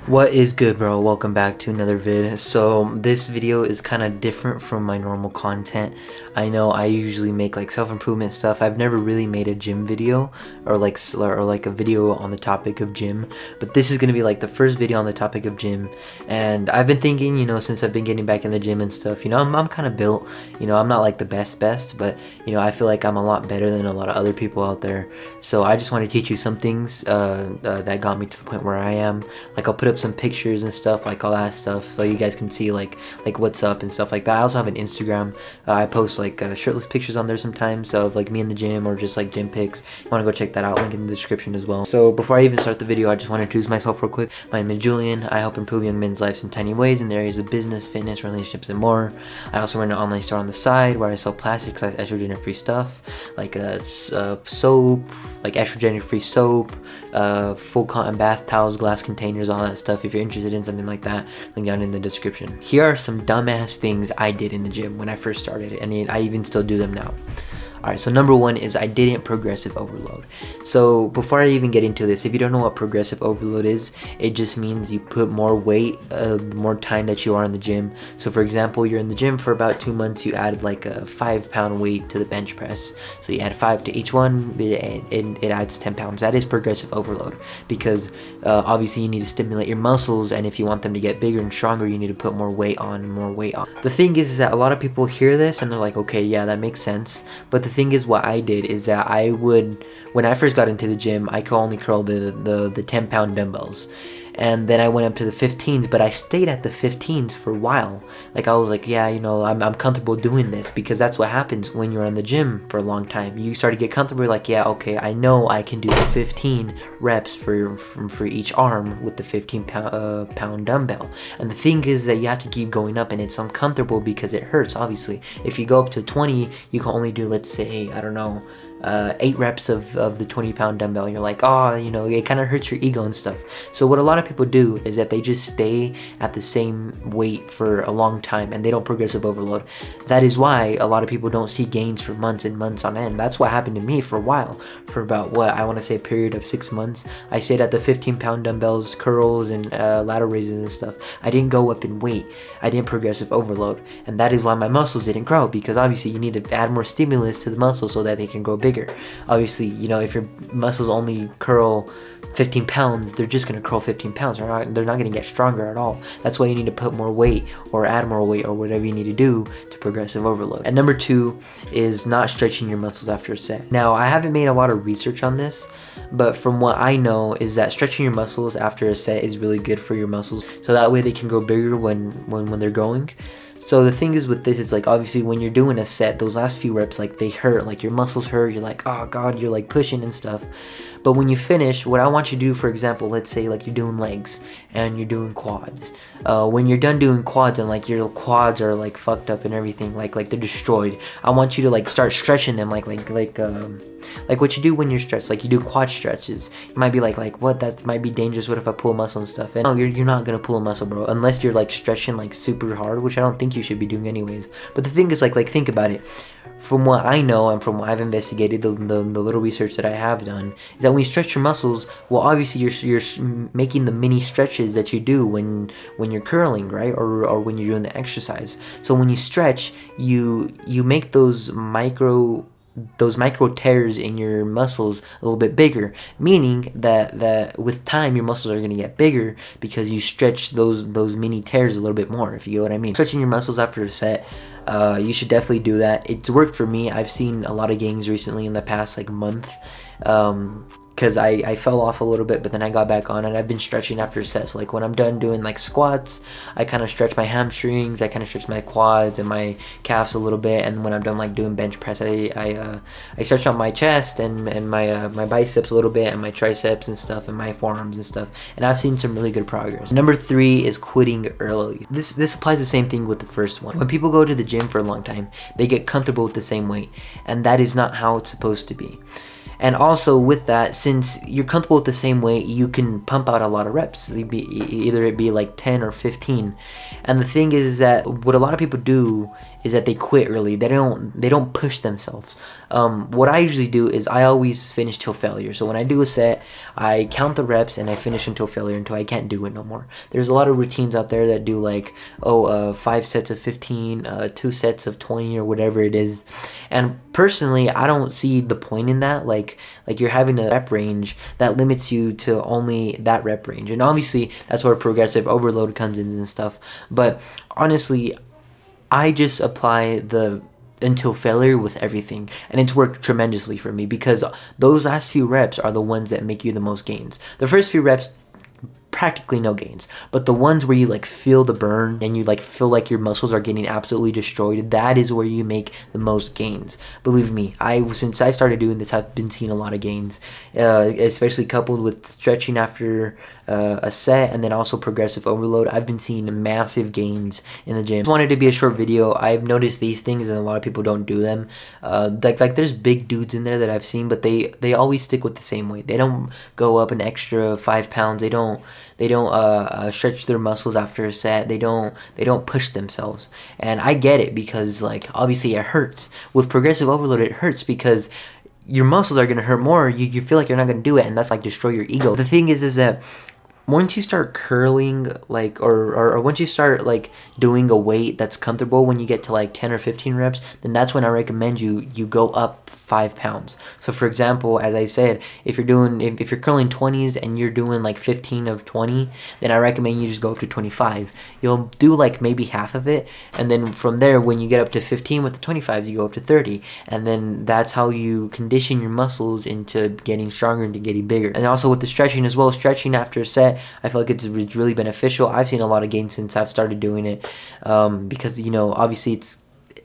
What is good, bro? Welcome back to another vid. So this video is kind of different from my normal content. I know I usually make like self-improvement stuff. I've never really made a gym video or like a video on the topic of gym, but this is gonna be like the first video on the topic of gym. And I've been thinking, since I've been getting back in the gym and stuff, I'm kind of built. I'm not like the best, but I feel like I'm a lot better than a lot of other people out there. So I just want to teach you some things that got me to the point where I am. Like I'll put up some pictures and stuff, like all that stuff, so you guys can see like what's up and stuff like that. I also have an Instagram. I post like shirtless pictures on there sometimes of like me in the gym or just like gym pics. You want to go check that out, link in the description as well. So before I even start the video, I just want to introduce myself real quick. My name is Julian. I help improve young men's lives in tiny ways in the areas of business, fitness, relationships, and more. I also run an online store on the side where I sell plastics, like estrogen free stuff, like soap, like estrogen free soap, full cotton bath towels, glass containers, all that stuff. If you're interested in something like that, link down in the description. Here are some dumbass things I did in the gym when I first started, and I even still do them now. Alright, so number one is I didn't progressive overload. So before I even get into this, if you don't know what progressive overload is, it just means you put more weight, more time that you are in the gym. So for example, you're in the gym for about 2 months, you added like a 5-pound weight to the bench press. So you add 5 to each one, it adds 10 pounds. That is progressive overload because obviously you need to stimulate your muscles, and if you want them to get bigger and stronger, you need to put more weight on and more weight on. The thing is that a lot of people hear this and they're like, okay, yeah, that makes sense. But the thing is, what I did is that when I first got into the gym, I could only curl the 10-pound dumbbells. And then I went up to the 15s, but I stayed at the 15s for a while. Like I was like, yeah, I'm comfortable doing this, because that's what happens when you're in the gym for a long time. You start to get comfortable, like, yeah, okay, I know I can do the 15 reps for each arm with the 15-pound dumbbell. And the thing is that you have to keep going up, and it's uncomfortable because it hurts, obviously. If you go up to 20, you can only do, let's say, I don't know, 8 reps of the 20-pound dumbbell, and you're like, oh, it kind of hurts your ego and stuff. So what a lot of people do is that they just stay at the same weight for a long time and they don't progressive overload. That is why a lot of people don't see gains for months and months on end. That's what happened to me for a while. For about, I want to say a period of 6 months, I stayed at the 15-pound dumbbells, curls, and lateral raises and stuff. I didn't go up in weight. I didn't progressive overload, and that is why my muscles didn't grow, because obviously you need to add more stimulus to the muscles so that they can grow bigger. Obviously, if your muscles only curl 15 pounds, they're just going to curl 15 pounds. They're not going to get stronger at all. That's why you need to put more weight or add more weight or whatever you need to do to progressive overload. And number 2 is not stretching your muscles after a set. Now, I haven't made a lot of research on this, but from what I know is that stretching your muscles after a set is really good for your muscles, so that way they can grow bigger when they're growing. So the thing is with this, it's like, obviously when you're doing a set, those last few reps, like, they hurt, like your muscles hurt, you're like, oh god, you're like pushing and stuff. But when you finish, what I want you to do, for example, let's say like you're doing legs and you're doing quads. When you're done doing quads and like your quads are like fucked up and everything, like they're destroyed, I want you to like start stretching them like what you do when you're stressed. Like you do quad stretches. You might be like what, that might be dangerous, what if I pull a muscle and stuff? And no, you're not gonna pull a muscle, bro, unless you're like stretching like super hard, which I don't think you should be doing anyways. But the thing is, like think about it. From what I know and from what I've investigated, the little research that I have done, is that when you stretch your muscles, well, obviously you're making the mini stretches that you do when you're curling, right, or when you're doing the exercise. So when you stretch, you make those micro tears in your muscles a little bit bigger, meaning that with time your muscles are going to get bigger because you stretch those mini tears a little bit more, if you get what I mean. Stretching your muscles after a set, you should definitely do that. It's worked for me. I've seen a lot of gains recently in the past like month, because I fell off a little bit, but then I got back on, and I've been stretching after sets. So like when I'm done doing like squats, I kind of stretch my hamstrings, I kind of stretch my quads and my calves a little bit, and when I'm done like doing bench press, I stretch out my chest and my biceps a little bit, and my triceps and stuff, and my forearms and stuff, and I've seen some really good progress. Number 3 is quitting early. This applies the same thing with the first one. When people go to the gym for a long time, they get comfortable with the same weight, and that is not how it's supposed to be. And also with that, since you're comfortable with the same weight, you can pump out a lot of reps. Either it be like 10 or 15. And the thing is that what a lot of people do is that they quit early. They don't push themselves. What I usually do is I always finish till failure. So when I do a set, I count the reps and I finish until failure, until I can't do it no more. There's a lot of routines out there that do like 5 sets of 15, 2 sets of 20, or whatever it is. And personally, I don't see the point in that. Like you're having a rep range that limits you to only that rep range, and obviously that's where progressive overload comes in and stuff. But honestly, I just apply the until failure with everything, and it's worked tremendously for me, because those last few reps are the ones that make you the most gains. The first few reps, practically no gains, but the ones where you like feel the burn and you like feel like your muscles are getting absolutely destroyed, that is where you make the most gains. Believe me, since I started doing this, I've been seeing a lot of gains, especially coupled with stretching after a set, and then also progressive overload. I've been seeing massive gains in the gym. Just wanted to be a short video. I've noticed these things and a lot of people don't do them. Like there's big dudes in there that I've seen, but they always stick with the same weight. They don't go up an extra 5 pounds. They don't stretch their muscles after a set. They don't push themselves. And I get it, because like obviously it hurts. With progressive overload, it hurts because your muscles are gonna hurt more. You feel like you're not gonna do it, and that's like destroy your ego. The thing is that once you start curling, like, or once you start like doing a weight that's comfortable, when you get to like 10 or 15 reps, then that's when I recommend you go up 5 pounds. So for example, as I said, if you're curling 20s and you're doing like 15 of 20, then I recommend you just go up to 25. You'll do like maybe half of it, and then from there, when you get up to 15 with the 25s, you go up to 30, and then that's how you condition your muscles into getting stronger and to getting bigger. And also with the stretching as well, stretching after a set, I feel like it's really beneficial. I've seen a lot of gains since I've started doing it, because obviously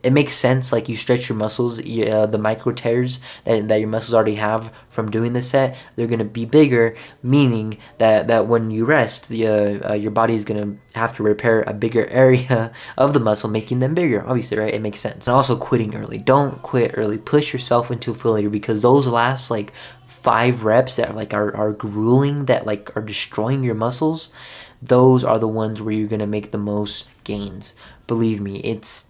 it makes sense. Like you stretch your muscles, the micro tears that your muscles already have from doing the set, they're gonna be bigger, meaning that when you rest, your body is gonna have to repair a bigger area of the muscle, making them bigger. Obviously, right? It makes sense. And also quitting early. Don't quit early. Push yourself into failure, because those last like 5 reps that like are grueling, that like are destroying your muscles, those are the ones where you're gonna make the most gains. Believe me, it's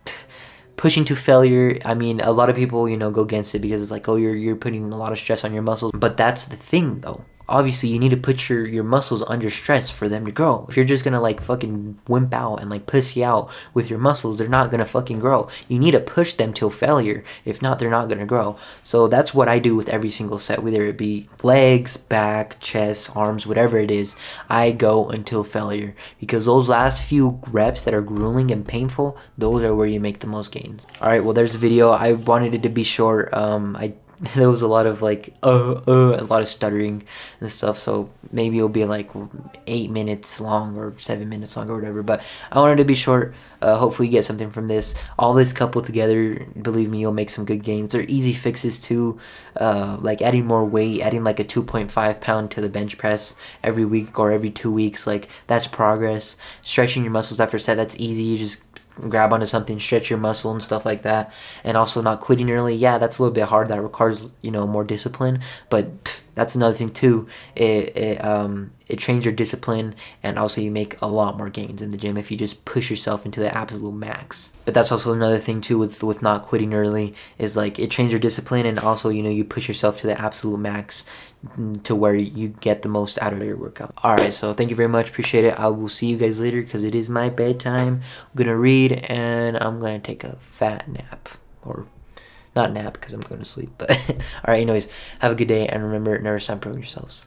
pushing to failure. I mean, a lot of people go against it because it's like, oh, you're putting a lot of stress on your muscles. But that's the thing though. Obviously, you need to put your muscles under stress for them to grow. If you're just gonna like fucking wimp out and like pussy out with your muscles, they're not gonna fucking grow. You need to push them till failure. If not, they're not gonna grow. So that's what I do with every single set, whether it be legs, back, chest, arms, whatever it is. I go until failure, because those last few reps that are grueling and painful, those are where you make the most gains. All right, well, there's the video. I wanted it to be short. There was a lot of like a lot of stuttering and stuff, so maybe it'll be like 8 minutes long or 7 minutes long or whatever, but I wanted to be short. Hopefully you get something from this. All this coupled together, believe me, you'll make some good gains. They're easy fixes too, like adding more weight, adding like a 2.5 pound to the bench press every week or every 2 weeks, like that's progress. Stretching your muscles after a set, that's easy. You just grab onto something, stretch your muscle and stuff like that. And also not quitting early, yeah, that's a little bit hard. That requires more discipline, but that's another thing too. It trains your discipline, and also you make a lot more gains in the gym if you just push yourself into the absolute max. But that's also another thing too with not quitting early, is like it trains your discipline, and also you push yourself to the absolute max, to where you get the most out of your workout. All right, so thank you very much, appreciate it. I will see you guys later, because it is my bedtime. I'm gonna read, and I'm gonna take a fat nap, or not nap because I'm going to sleep, but all right, anyways, have a good day, and remember, never stop improving yourselves.